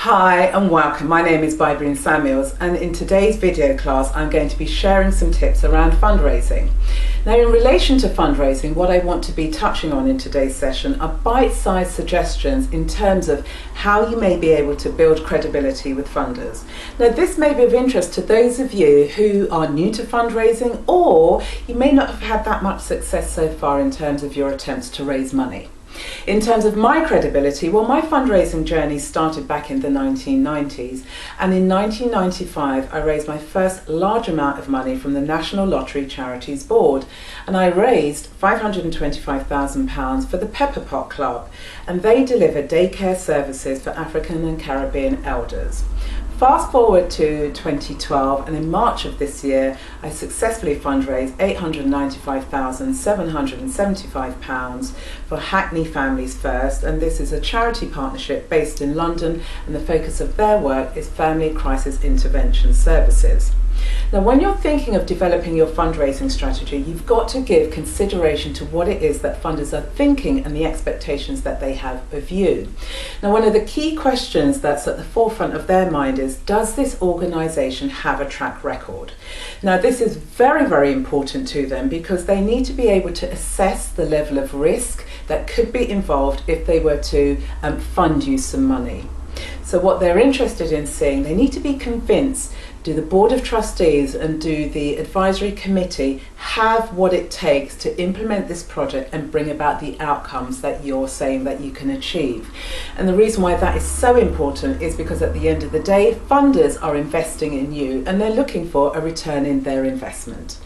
Hi and welcome. My name is Bybreen Samuels, and in today's video class I'm going to be sharing some tips around fundraising. Now, in relation to fundraising, what I want to be touching on in today's session are bite-sized suggestions in terms of how you may be able to build credibility with funders. Now, this may be of interest to those of you who are new to fundraising, or you may not have had that much success so far in terms of your attempts to raise money. In terms of my credibility, well, my fundraising journey started back in the 1990s, and in 1995 I raised my first large amount of money from the National Lottery Charities Board, and I raised £525,000 for the Pepper Pot Club, and they deliver daycare services for African and Caribbean elders. Fast forward to 2012, and in March of this year I successfully fundraised £895,775 for Hackney Families First, and this is a charity partnership based in London, and the focus of their work is family crisis intervention services. Now, when you're thinking of developing your fundraising strategy, you've got to give consideration to what it is that funders are thinking and the expectations that they have of you. Now, one of the key questions that's at the forefront of their mind is, does this organisation have a track record? Now, this is very, very important to them because they need to be able to assess the level of risk that could be involved if they were to fund you some money. So what they're interested in seeing, they need to be convinced, do the Board of Trustees and do the Advisory Committee have what it takes to implement this project and bring about the outcomes that you're saying that you can achieve? And the reason why that is so important is because at the end of the day, funders are investing in you and they're looking for a return in their investment.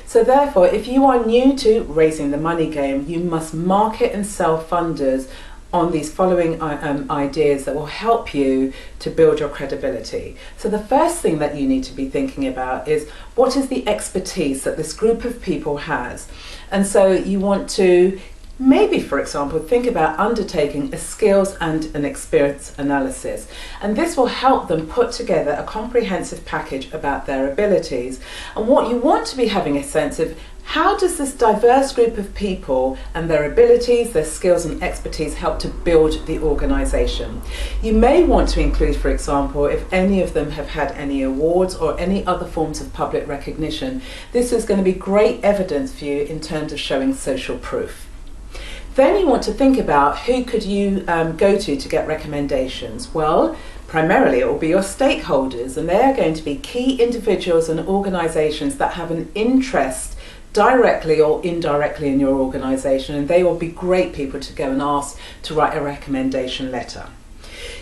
So therefore, if you are new to raising the money game, you must market and sell funders on these following ideas that will help you to build your credibility. So the first thing that you need to be thinking about is, what is the expertise that this group of people has? And so you want to maybe, for example, think about undertaking a skills and an experience analysis. And this will help them put together a comprehensive package about their abilities. And what you want to be having a sense of, how does this diverse group of people and their abilities, their skills and expertise help to build the organisation? You may want to include, for example, if any of them have had any awards or any other forms of public recognition. This is going to be great evidence for you in terms of showing social proof. Then you want to think about, who could you go to get recommendations? Well, primarily it will be your stakeholders, and they are going to be key individuals and organisations that have an interest directly or indirectly in your organisation, and they will be great people to go and ask to write a recommendation letter.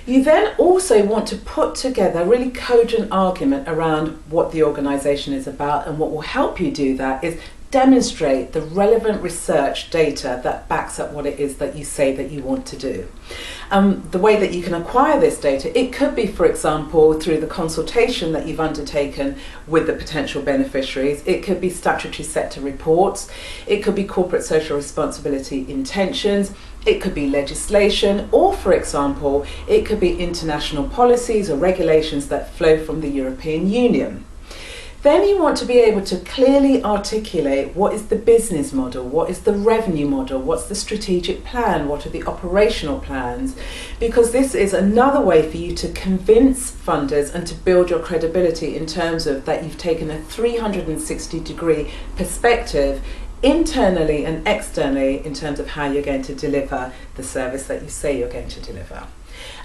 You then also want to put together a really cogent argument around what the organisation is about, and what will help you do that is demonstrate the relevant research data that backs up what it is that you say that you want to do. The way that you can acquire this data, it could be, for example, through the consultation that you've undertaken with the potential beneficiaries. It could be statutory sector reports. It could be corporate social responsibility intentions. It could be legislation, or, for example, it could be international policies or regulations that flow from the European Union. Then you want to be able to clearly articulate, what is the business model, what is the revenue model, what's the strategic plan, what are the operational plans, because this is another way for you to convince funders and to build your credibility in terms of that you've taken a 360-degree perspective internally and externally in terms of how you're going to deliver the service that you say you're going to deliver.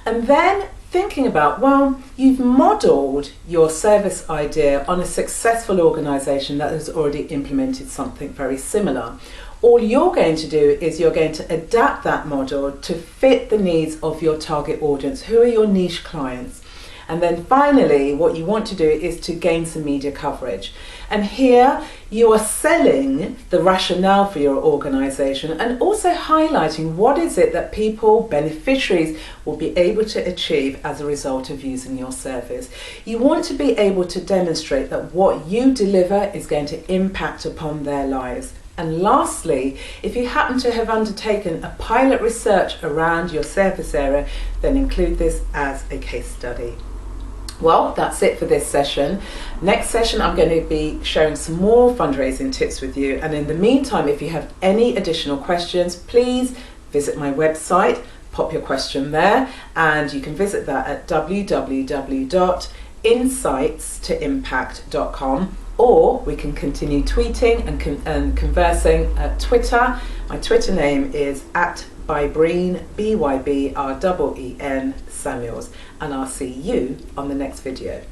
And then thinking about, well, you've modelled your service idea on a successful organisation that has already implemented something very similar. All you're going to do is you're going to adapt that model to fit the needs of your target audience. Who are your niche clients? And then finally, what you want to do is to gain some media coverage. And here you are selling the rationale for your organisation and also highlighting what is it that people, beneficiaries, will be able to achieve as a result of using your service. You want to be able to demonstrate that what you deliver is going to impact upon their lives. And lastly, if you happen to have undertaken a pilot research around your service area, then include this as a case study. Well, that's it for this session. Next session, I'm going to be sharing some more fundraising tips with you. And in the meantime, if you have any additional questions, please visit my website, pop your question there, and you can visit that at www.insightstoimpact.com, or we can continue tweeting and conversing at Twitter. My Twitter name is @Bybreen, BYBREEN Samuels, and I'll see you on the next video.